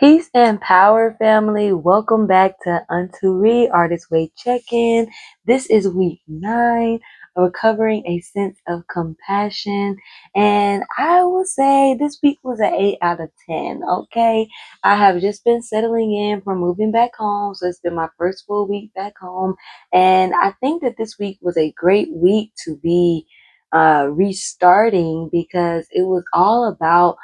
Peace and power, family. Welcome back to Artist Way Check-In. This is week 9, recovering a sense of compassion. And I will say this week was an 8 out of 10, okay? I have just been settling in from moving back home. So it's been my first full week back home. And I think that this week was a great week to be restarting because it was all about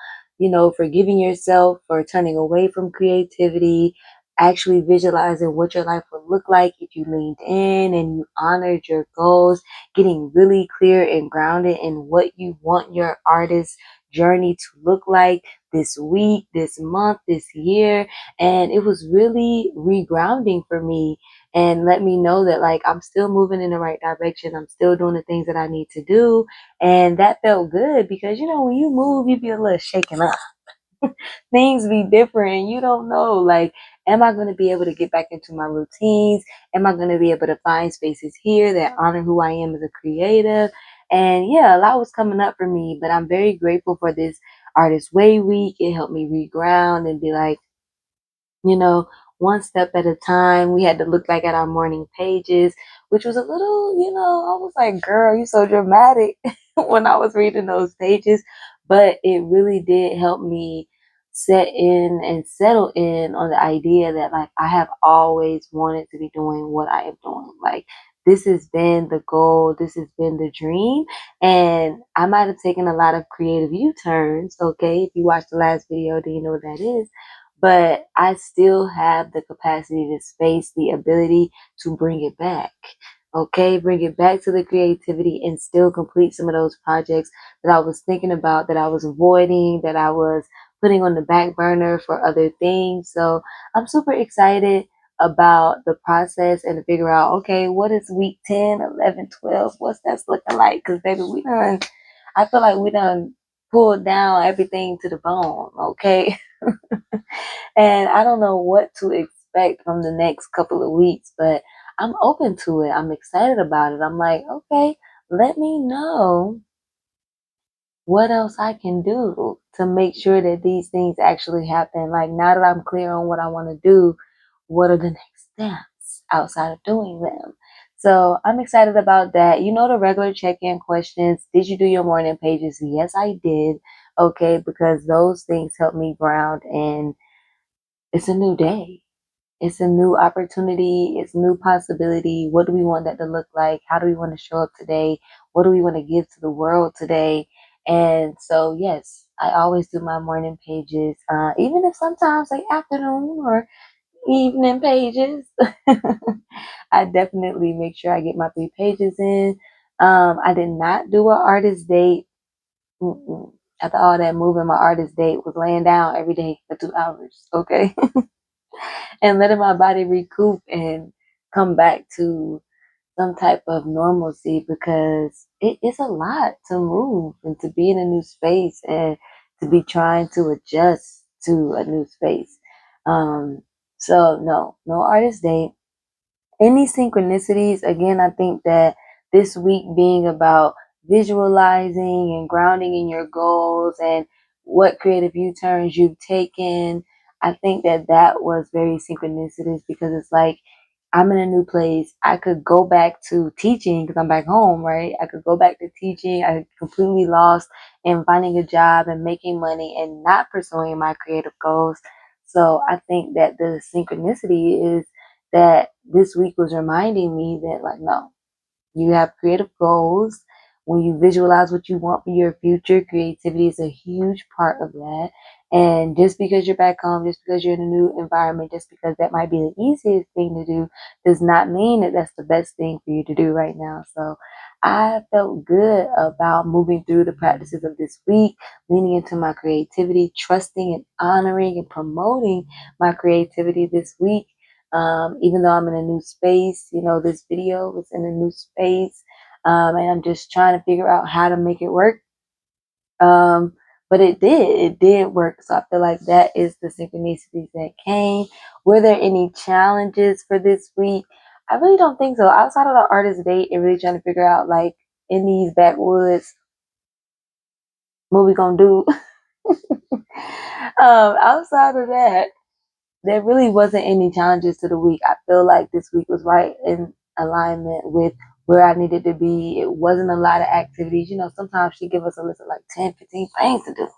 forgiving yourself for turning away from creativity, actually visualizing what your life would look like if you leaned in and you honored your goals, getting really clear and grounded in what you want your artist journey to look like this week, this month, this year. And it was really regrounding for me and let me know that like I'm still moving in the right direction. I'm still doing the things that I need to do. And that felt good because, when you move, you be a little shaken up. Things be different and you don't know, like, am I going to be able to get back into my routines? Am I going to be able to find spaces here that honor who I am as a creative? And yeah, a lot was coming up for me, but I'm very grateful for this Artist Way week. It helped me reground and be like, you know, one step at a time. We had to look like at our morning pages, which was a little, I was like, girl, you so dramatic when I was reading those pages. But it really did help me set in and settle in on the idea that like I have always wanted to be doing what I am doing. Like this has been the goal, this has been the dream. And I might have taken a lot of creative U-turns. Okay. If you watched the last video, then you know what that is, but I still have the capacity, the space, the ability to bring it back. Okay, bring it back to the creativity and still complete some of those projects that I was thinking about, that I was avoiding, that I was putting on the back burner for other things. So I'm super excited about the process and to figure out, okay, what is week 10, 11, 12? What's that's looking like? Because, baby, I feel like we done pulled down everything to the bone, okay? And I don't know what to expect from the next couple of weeks, but I'm open to it. I'm excited about it. I'm like, okay, let me know what else I can do to make sure that these things actually happen. Like now that I'm clear on what I want to do, what are the next steps outside of doing them? So I'm excited about that. The regular check-in questions. Did you do your morning pages? Yes, I did. Okay, because those things help me ground and it's a new day. It's a new opportunity. It's new possibility. What do we want that to look like? How do we want to show up today? What do we want to give to the world today? And so, yes, I always do my morning pages, even if sometimes like afternoon or evening pages. I definitely make sure I get my 3 pages in. I did not do an artist date. Mm-mm. After all that moving, my artist date was laying down every day for 2 hours. Okay. And letting my body recoup and come back to some type of normalcy because it's a lot to move and to be in a new space and to be trying to adjust to a new space. Um, so no artist date. Any synchronicities, again, I think that this week being about visualizing and grounding in your goals and what creative U-turns you've taken, I think that that was very synchronicities because it's like I'm in a new place. I could go back to teaching because I'm back home, right? I could go back to teaching. I completely lost in finding a job and making money and not pursuing my creative goals. So I think that the synchronicity is that this week was reminding me that, like, no, you have creative goals. When you visualize what you want for your future, creativity is a huge part of that. And just because you're back home, just because you're in a new environment, just because that might be the easiest thing to do, does not mean that that's the best thing for you to do right now. So I felt good about moving through the practices of this week, leaning into my creativity, trusting and honoring and promoting my creativity this week. Even though I'm in a new space, this video was in a new space, and I'm just trying to figure out how to make it work. But it did work. So I feel like that is the synchronicities that came. Were there any challenges for this week? I really don't think so. Outside of the artist date and really trying to figure out like in these backwoods, what we gonna do? Outside of that, there really wasn't any challenges to the week. I feel like this week was right in alignment with where I needed to be. It wasn't a lot of activities. Sometimes she give us a list of like 10, 15 things to do.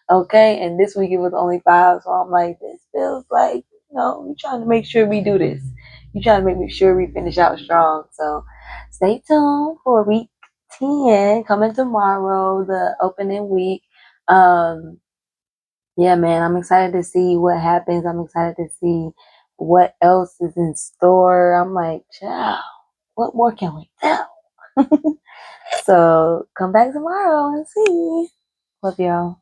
Okay. And this week it was only 5. So I'm like, this feels like, we're trying to make sure we do this. You're trying to make sure we finish out strong. So stay tuned for week 10 coming tomorrow, the opening week. Yeah, man, I'm excited to see what happens. I'm excited to see what else is in store. I'm like, child, what more can we do? So come back tomorrow and see. Love y'all.